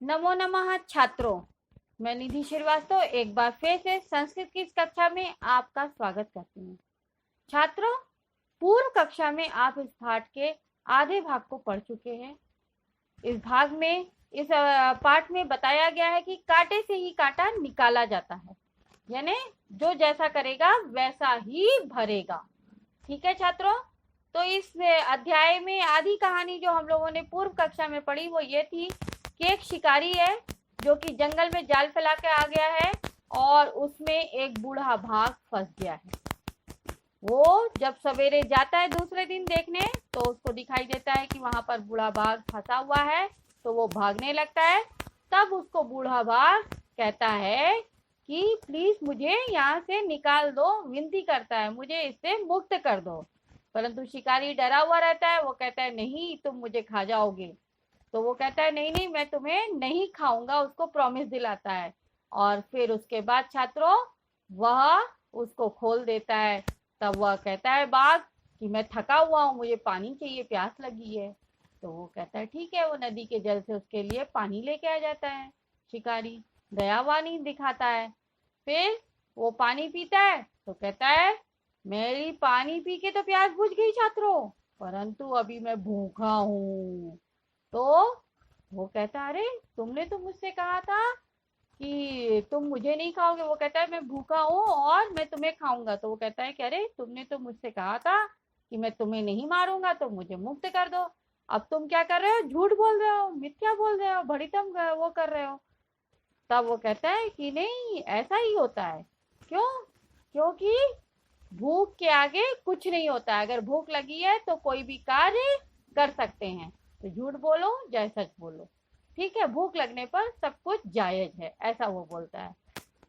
नमो नमः छात्रों। मैं निधि श्रीवास्तव एक बार फिर से संस्कृत की इस कक्षा में आपका स्वागत करती हूँ। छात्रों, पूर्व कक्षा में आप इस पाठ के आधे भाग को पढ़ चुके हैं। इस पाठ में बताया गया है कि कांटे से ही कांटा निकाला जाता है, यानी जो जैसा करेगा वैसा ही भरेगा। ठीक है छात्रों, तो इस अध्याय में आधी कहानी जो हम लोगों ने पूर्व कक्षा में पढ़ी वो ये थी कि एक शिकारी है जो कि जंगल में जाल फैला के आ गया है और उसमें एक बूढ़ा बाघ फंस गया है। वो जब सवेरे जाता है दूसरे दिन देखने तो उसको दिखाई देता है कि वहां पर बूढ़ा बाघ फंसा हुआ है, तो वो भागने लगता है। तब उसको बूढ़ा बाघ कहता है कि प्लीज मुझे यहाँ से निकाल दो, विनती करता है मुझे इससे मुक्त कर दो। परंतु शिकारी डरा हुआ रहता है, वो कहता है नहीं तुम मुझे खा जाओगे। तो वो कहता है नहीं नहीं मैं तुम्हें नहीं खाऊंगा, उसको प्रॉमिस दिलाता है। और फिर उसके बाद छात्रों वह उसको खोल देता है। तब वह कहता है बाघ कि मैं थका हुआ हूँ, मुझे पानी चाहिए, प्यास लगी है। तो वो कहता है ठीक है, वो नदी के जल से उसके लिए पानी लेके आ जाता है। शिकारी दयावानी दिखाता है। फिर वो पानी पीता है तो कहता है मेरी पानी पी के तो प्यास बुझ गई छात्रों, परंतु अभी मैं भूखा हूँ। तो वो कहता है अरे तुमने तो मुझसे कहा था कि तुम मुझे नहीं खाओगे। वो कहता है मैं भूखा हूँ और मैं तुम्हें खाऊंगा। तो वो कहता है कि अरे तुमने तो मुझसे कहा था कि मैं तुम्हें नहीं मारूंगा, तो मुझे मुक्त कर दो। अब तुम क्या कर रहे हो, झूठ बोल रहे हो, मिथ्या बोल रहे हो, भड़ितम वो कर रहे हो। तब वो कहता है कि नहीं ऐसा ही होता है। क्यों? क्योंकि भूख के आगे कुछ नहीं होता है। अगर भूख लगी है तो कोई भी कार्य कर सकते हैं। तो झूठ बोलो चाहे सच बोलो, ठीक है, भूख लगने पर सब कुछ जायज है, ऐसा वो बोलता है।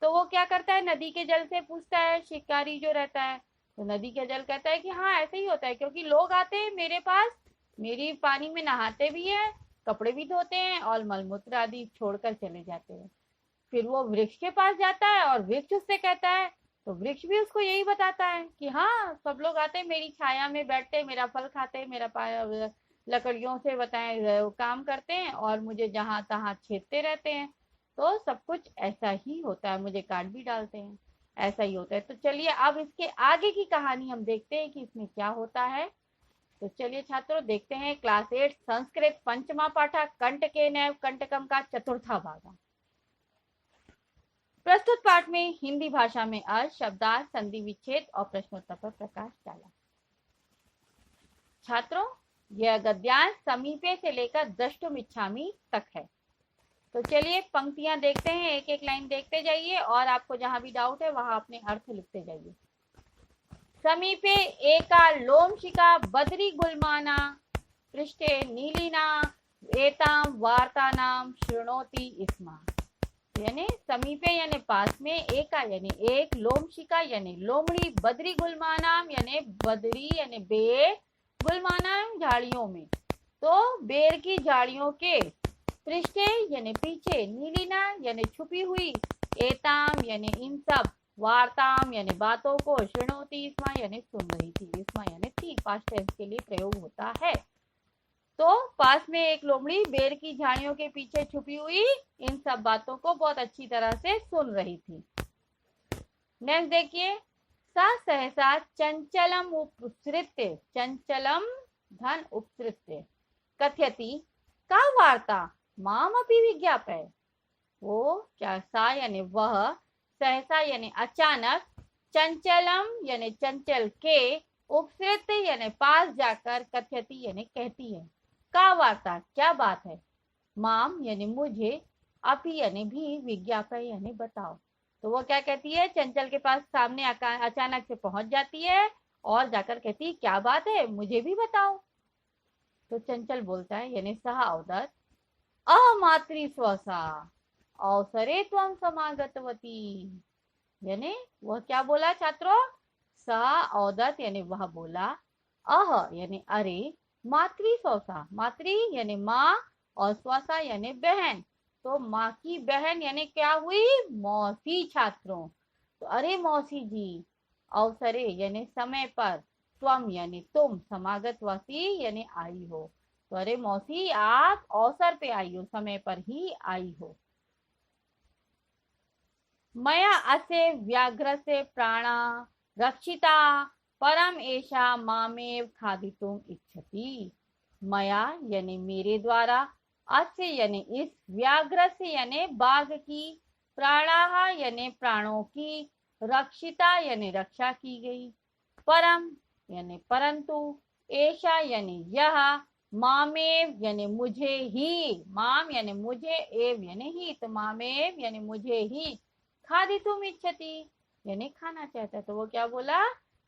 तो वो क्या करता है, नदी के जल से पूछता है शिकारी जो रहता है। तो नदी के जल कहता है कि हाँ ऐसे ही होता है, क्योंकि लोग आते हैं मेरे पास, मेरी पानी में नहाते भी हैं, कपड़े भी धोते हैं और मलमूत्र आदि छोड़कर चले जाते हैं। फिर वो वृक्ष के पास जाता है और वृक्ष उससे कहता है, तो वृक्ष भी उसको यही बताता है कि हाँ सब लोग आते हैं मेरी छाया में बैठते हैं, मेरा फल खाते हैं, मेरा लकड़ियों से बताए काम करते हैं और मुझे जहां तहां छेदते रहते हैं। तो सब कुछ ऐसा ही होता है, मुझे काट भी डालते हैं, ऐसा ही होता है। तो चलिए अब इसके आगे की कहानी हम देखते हैं कि इसमें क्या होता है। तो चलिए छात्रों देखते हैं क्लास 8 संस्कृत पंचमा पाठा कंटके नैव कंटकम का चतुर्था भाग। प्रस्तुत पाठ में हिंदी भाषा में अर्थ, शब्दार्थ, संधि विच्छेद और प्रश्नोत्तर पर प्रकाश डाला। छात्रों यह गद्यांश समीपे से लेकर द्रष्टुमिच्छामि तक है। तो चलिए पंक्तियां देखते हैं, एक एक लाइन देखते जाइए और आपको जहां भी डाउट है वहां अपने अर्थ लिखते जाइए। समीपे एका लोमशिका बदरी गुलमाना पृष्ठे नीलिना एतां वार्तानां शृणोति स्म। यानी समीपे यानी पास में, एका यानी एक, लोमशिका यानी लोमड़ी, बदरी गुलमानाम यानी बदरी यानी बेर, गुलमानाम झाड़ियों में, तो बेर की झाड़ियों के, पृष्ठे यानी पीछे, नीलिना यानी छुपी हुई, एताम यानी इन सब, वार्ताम यानी बातों को, शृणोती इसमा यानी सुन रही थी, इसमा यानी थी, पास्ट टेंस के लिए प्रयोग होता है। तो पास में एक लोमड़ी बेर की झाड़ियों के पीछे छुपी हुई इन सब बातों को बहुत अच्छी तरह से सुन रही थी। नेक्स्ट देखिए, सा सहसा चंचलम उपसृत्य, चंचलम धन उपसृत्य कथयति का वार्ता माम अपि विज्ञापय। वो क्या, सा यानी वह, सहसा यानी अचानक, चंचलम यानी चंचल के, उपसृत यानी पास जाकर, कथयति यानी कहती है, का वार्ता क्या बात है, माम यानी मुझे, अपि यानी भी, विज्ञापन यानी बताओ। तो वो क्या कहती है, चंचल के पास सामने अचानक से पहुंच जाती है और जाकर कहती है क्या बात है मुझे भी बताओ। तो चंचल बोलता है यानी सह अवदत, अमातृ स्वसा अवसरे त्वं समागतवती। यानी वह क्या बोला छात्रों, सा अवदत यानी वह बोला, अह यानी अरे, मातृ स्वसा मातृ यानी माँ और स्वसा यानी बहन, तो माँ की बहन यानी क्या हुई, मौसी छात्रों। तो अरे मौसी जी, अवसरे यानी समय पर, त्वम यानी तुम, समागतवासी यानी आई हो, तो अरे मौसी आप अवसर पे आई हो, समय पर ही आई हो। मया अस्य व्याघ्रस्य प्राणा रक्षिता परम एषा मामेव खादितुम इच्छति। मया यानी मेरे द्वारा, अस्य यानी इस, व्याघ्र से यानी बाघ की, प्राणाहा यानी प्राणों की, रक्षिता यानी रक्षा की गई, परम यानी परंतु, ऐशा यानी यह, मामेव यानी मुझे ही, माम यानी मुझे, एव यानी ही, तो मामेव यानी मुझे ही, खादितुम इच्छति यानी खाना चाहता है। तो वो क्या बोला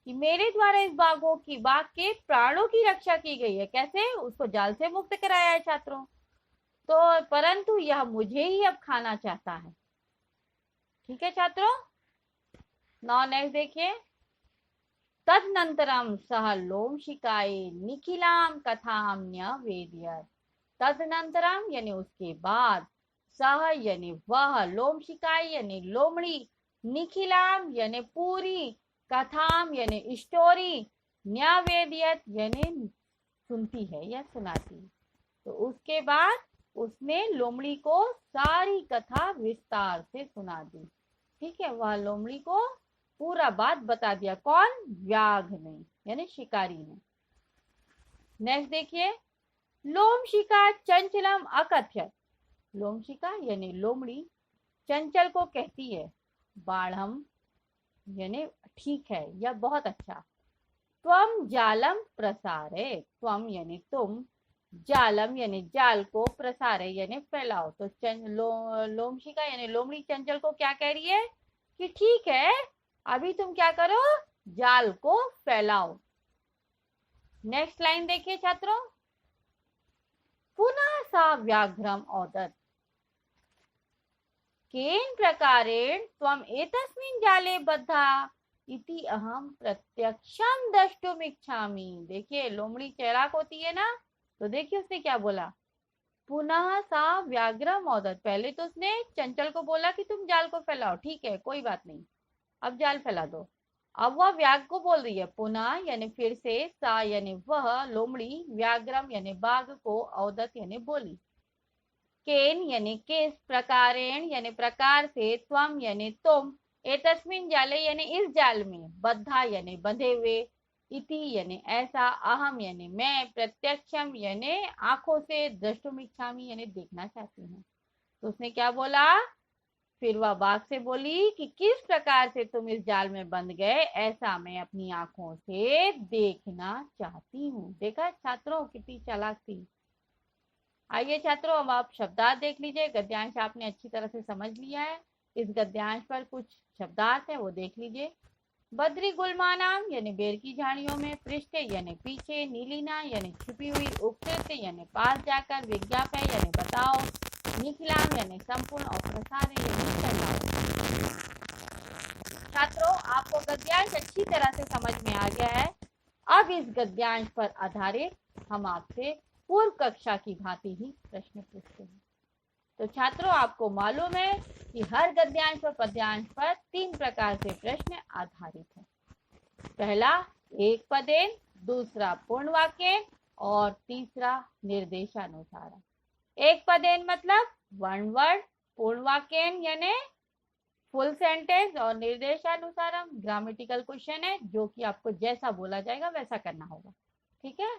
कि मेरे द्वारा इस बाघ के प्राणों की रक्षा की गई है। कैसे? उसको जाल से मुक्त कराया है छात्रों। तो परंतु यह मुझे ही अब खाना चाहता है। ठीक है छात्रों। नाउ नेक्स्ट देखिए, तदनंतरम सह लोमशिकाय निखिलाम कथाम न्यवेदयत्। तदनंतरम यानी उसके बाद, सह यानी वह, लोमशिकाय यानी लोमड़ी, निखिलाम यानी पूरी, कथाम यानी स्टोरी, न्यवेदयत् यानी सुनती है या सुनाती। तो उसके बाद उसने लोमड़ी को सारी कथा विस्तार से सुना दी। ठीक है, वह लोमड़ी को पूरा बात बता दिया। कौन? व्याघ्र ने यानी शिकारी ने। नेक्स्ट देखिए, लोमशिका चंचलम अकथ्यत। लोमशिका यानी लोमड़ी चंचल को कहती है, बाढ़म यानी ठीक है या बहुत अच्छा, त्वम जालम प्रसारे, त्वम यानी तुम, जालम यानी जाल को, प्रसारे यानी फैलाओ। तो लोमशिका यानी लोमड़ी चंचल को क्या कह रही है कि ठीक है, अभी तुम क्या करो, जाल को फैलाओ। नेक्स्ट लाइन देखिए छात्रों, पुनः सा व्याघ्रम औदत, केन प्रकारेण त्वम एतस्मिन् जाले बद्धा इति अहम प्रत्यक्षम द्रष्टुम इच्छामि। देखिए लोमड़ी चैराक होती है ना, तो देखिए उसने क्या बोला, पुनः सा व्याघ्र मौदत। पहले तो उसने चंचल को बोला कि तुम जाल को फैलाओ, ठीक है कोई बात नहीं, अब जाल फैला दो। अब वह व्याघ्र को बोल रही है, पुनः यानी फिर से, सा यानी वह लोमड़ी, व्याघ्रम यानी बाघ को, औदत यानी बोली, केन यानी किस, प्रकारेण यानी प्रकार से, त्वम यानी तुम, एतस्मिन जाले यानी इस जाल में, बद्धा यानी बंधे हुए, इति यानी ऐसा, अहम यानी मैं, प्रत्यक्षम यानी आंखों से, द्रष्टुम इच्छामि यानी देखना चाहती हूँ। तो उसने क्या बोला, फिर वह बाघ से बोली कि किस प्रकार से तुम इस जाल में बंध गए, ऐसा मैं अपनी आंखों से देखना चाहती हूँ। देखा छात्रों कितनी चालाक थी। आइए छात्रों, अब आप शब्दार्थ देख लीजिए। गद्यांश आपने अच्छी तरह से समझ लिया है। इस गद्यांश पर कुछ शब्दार्थ है वो देख लीजिए। बद्री गुलमानाम यानी बेर की झाड़ियों में, पृष्ठ यानी पीछे, नीलिना यानी छुपी हुई, उपकृत यानी पास जाकर, विज्ञापन यानी बताओ, निखिलाम यानी संपूर्ण, और प्रसार यानी फैलाओ। छात्रों आपको गद्यांश अच्छी तरह से समझ में आ गया है। अब इस गद्यांश पर आधारित हम आपसे पूर्व कक्षा की भांति ही प्रश्न पूछते हैं। तो छात्रों आपको मालूम है कि हर गद्यांश और पद्यांश पर 3 प्रकार से प्रश्न आधारित है। पहला एक पदेन, दूसरा पूर्ण वाक्य, और तीसरा निर्देशानुसार। एक पदेन मतलब वन वर्ड, पूर्ण वाक्य यानी फुल सेंटेंस, और निर्देशानुसारम ग्रामेटिकल क्वेश्चन है जो कि आपको जैसा बोला जाएगा वैसा करना होगा। ठीक है,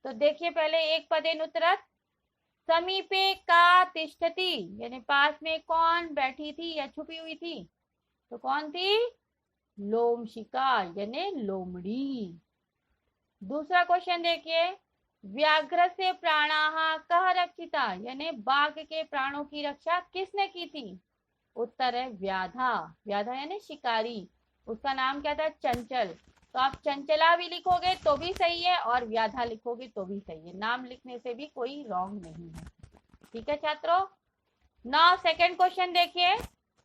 तो देखिए पहले एक पदेन उत्तरत, समीपे का तिष्ठति यानी पास में कौन बैठी थी या छुपी हुई थी, तो कौन थी, लोमशिका यानी लोमड़ी। दूसरा क्वेश्चन देखिए, व्याघ्र से प्राणाहा कह रक्षिता यानी बाघ के प्राणों की रक्षा किसने की थी, उत्तर है व्याधा। व्याधा यानी शिकारी, उसका नाम क्या था, चंचल। तो आप चंचला भी लिखोगे तो भी सही है और व्याधा लिखोगे तो भी सही है, नाम लिखने से भी कोई रॉन्ग नहीं है। ठीक है छात्रों। नाउ सेकंड क्वेश्चन देखिए,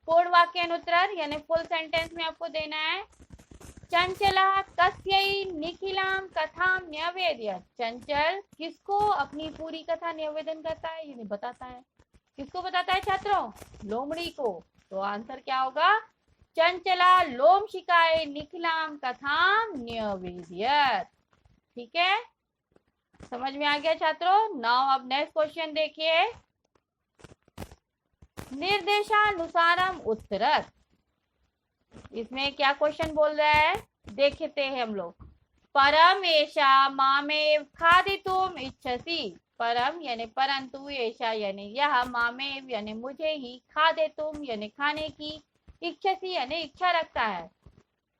पूर्ण वाक्य अनुत्तर यानी फुल सेंटेंस में आपको देना है, चंचला कस्यै निखिलाम कथाम न्यवेदयत्। चंचल किसको अपनी पूरी कथा निवेदन करता है यानी बताता है, किसको बताता है छात्रों, लोमड़ी को। तो आंसर क्या होगा, चंचला लोमशिकाय निखिलाम कथाम न्यवेदयत्। ठीक है, समझ में आ गया छात्रों। नाउ अब नेक्स्ट क्वेश्चन देखिए, निर्देशानुसारम उत्तरत। इसमें क्या क्वेश्चन बोल रहा है देखते हैं हम लोग। परम एषा मामेव खादितुम इच्छसि। परम यानी परंतु, ऐसा यानी यह, मामेव यानी मुझे ही, खादितुम यानी खाने की, इच्छसि यानी इच्छा रखता है,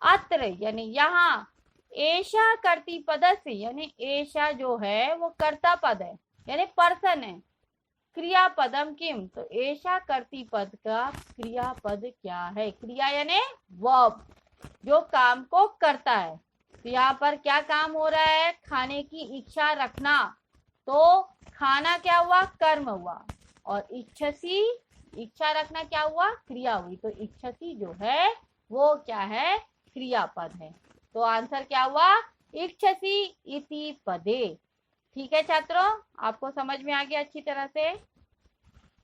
अत्र यानी यहाँ, ऐशा कर्ती पदस्य यानी ऐशा जो है वो कर्ता पद है यानी पर्सन है, क्रियापदम किम, तो ऐशा कर्ती पद का क्रियापद क्या है, क्रिया यानी वर्ब जो काम को करता है। तो यहाँ पर क्या काम हो रहा है, खाने की इच्छा रखना, तो खाना क्या हुआ, कर्म हुआ, और इच्छसी, इच्छा रखना क्या हुआ, क्रिया हुई, तो इच्छसी जो है वो क्या है, क्रियापद है। तो आंसर क्या हुआ, इच्छसी इति पदे। ठीक है छात्रों, आपको समझ में आ गया अच्छी तरह से।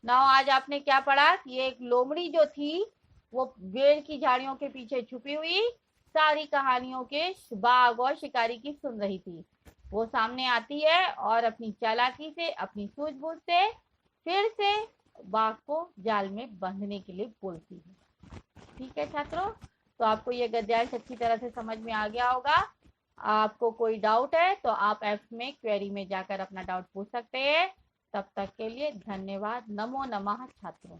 नाउ आज आपने क्या पढ़ा कि एक लोमड़ी जो थी वो पेड़ की झाड़ियों के पीछे छुपी हुई सारी कहानियों के बाघ और शिकारी की सुन रही थी। वो सामने आती है और अपनी चालाकी से, अपनी सूझबूझ से फिर से बाघ को जाल में बांधने के लिए बोलती है। ठीक है छात्रों, तो आपको ये गद्यांश अच्छी तरह से समझ में आ गया होगा। आपको कोई डाउट है तो आप ऐप में क्वेरी में जाकर अपना डाउट पूछ सकते हैं। तब तक के लिए धन्यवाद। नमो नमः छात्रों।